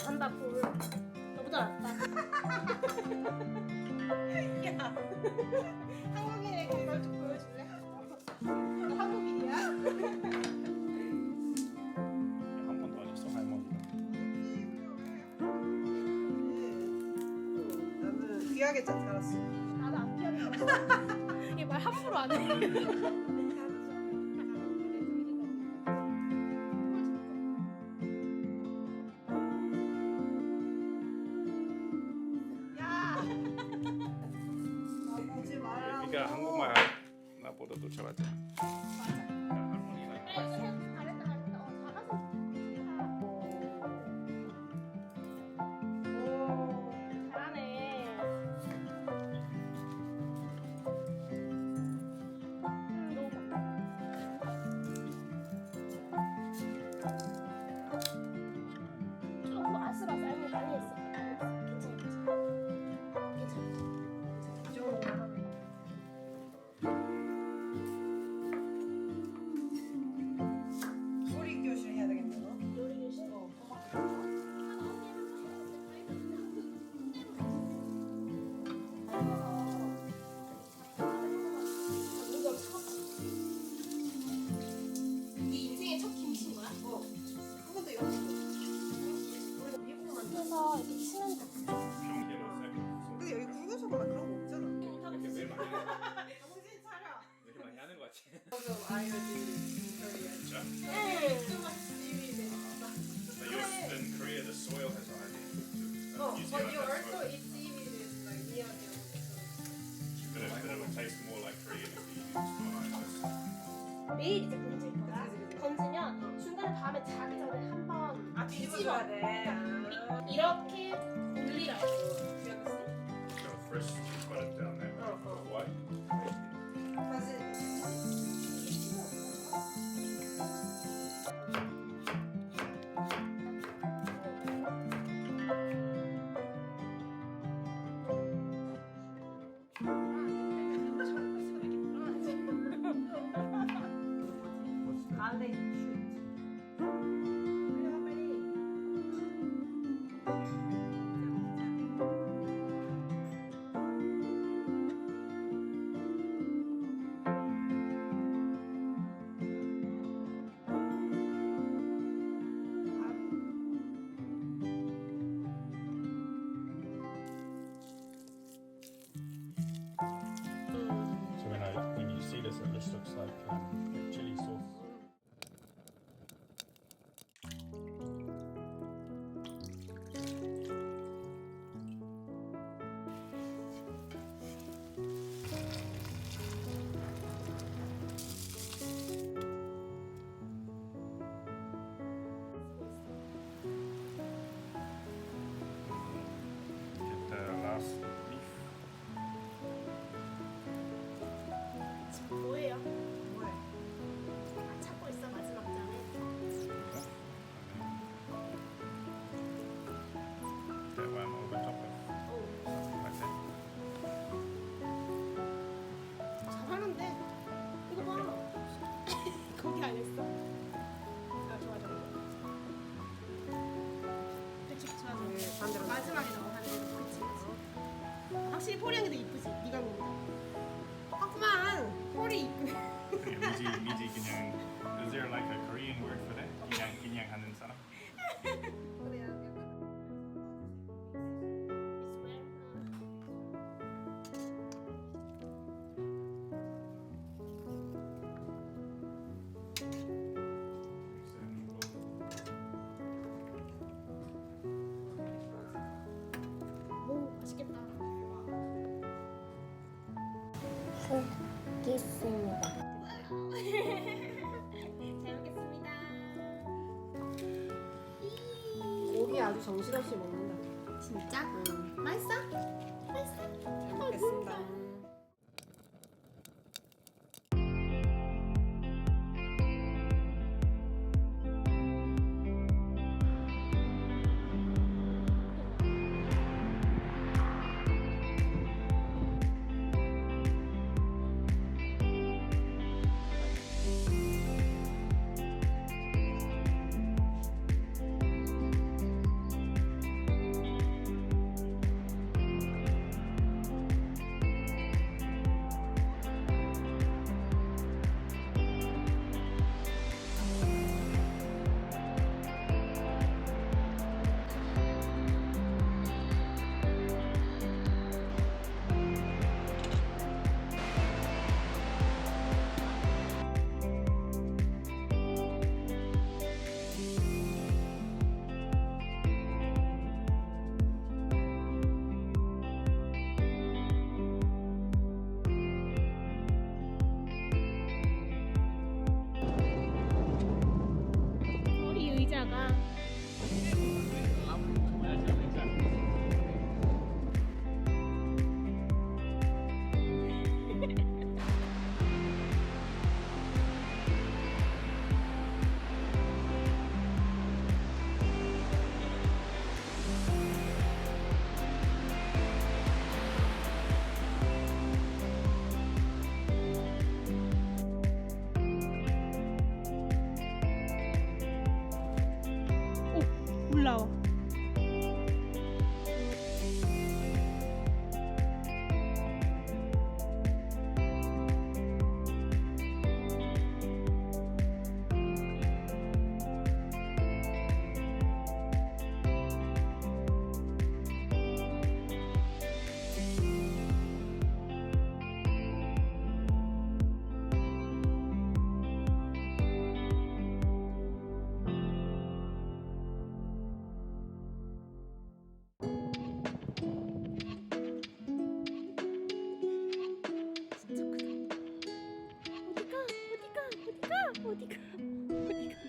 잘한다 볼. 너보다 낫다. 야, 한국인에게 이걸 좀 보여줄래? 너 한국인이야? 한 번도 안 했어 할머니가. 나는 귀하게 잘 살았어. 나도 안 피하는 이게 말 함부로 안 해. 야! 나보지 말라고. 네가 한국말 나보다도 잘하잖아. 할머니가 그래 이거 해. 잘했다 잘했다. 잘하서. 오 잘하네. 너무 조금 아슬아슬 많이 했어. 괜찮아 괜찮아. 이 정도만 하면. 소리 교실 해야 되겠네, 너? 요리 교실. 네 인생의 첫 김치인 거야? 한 번도 연습. 우리가 미국만. 그래서 이렇게 치면 돼. 근데 여기 국어서가 그런 거 없잖아. 이렇게 매일 많이 정신 차려. 이렇게 많이 하는 거 같지? 조금 아이들이 진짜? 응. But in Korea, the soil has already. Oh, New but Zealand you has also soil. eat seaweed is like near the But it would taste more like Korean if you used more 매일 이제 건질 거야. 건지면 중간에 밤에 자기 전에 한번 아, 뒤집어줘야 돼. 이렇게 올리라고. So first you put it down there. Why? 사실 갈래 슛. 빨리 빨리. So when you see this, it just looks like chili sauce. Get the last leaf. 지금 뭐예요? 뭐해? 아, 찾고 있어 마지막 잔에. That one over top of 오 like that. 잘하는데. 이거 봐. 거기 안 했어. 아 좋아 좋아. 그치 좋아 좋아. 반대로. 마지막에 나와 하는 거 그치 그치. 확실히 포리향이 더 이쁘지. 네가 먹는. 똑같구만. 폴이 이쁘네. 미지 그냥. Is there like a Korean word for that? 그냥 하는 사람? 그래 약간. 오 맛있겠다. 기스는 아주 정신없이 먹는다. 진짜? 응. 맛있어? 잘 먹겠습니다. 이 의자가 올라와. 어디가?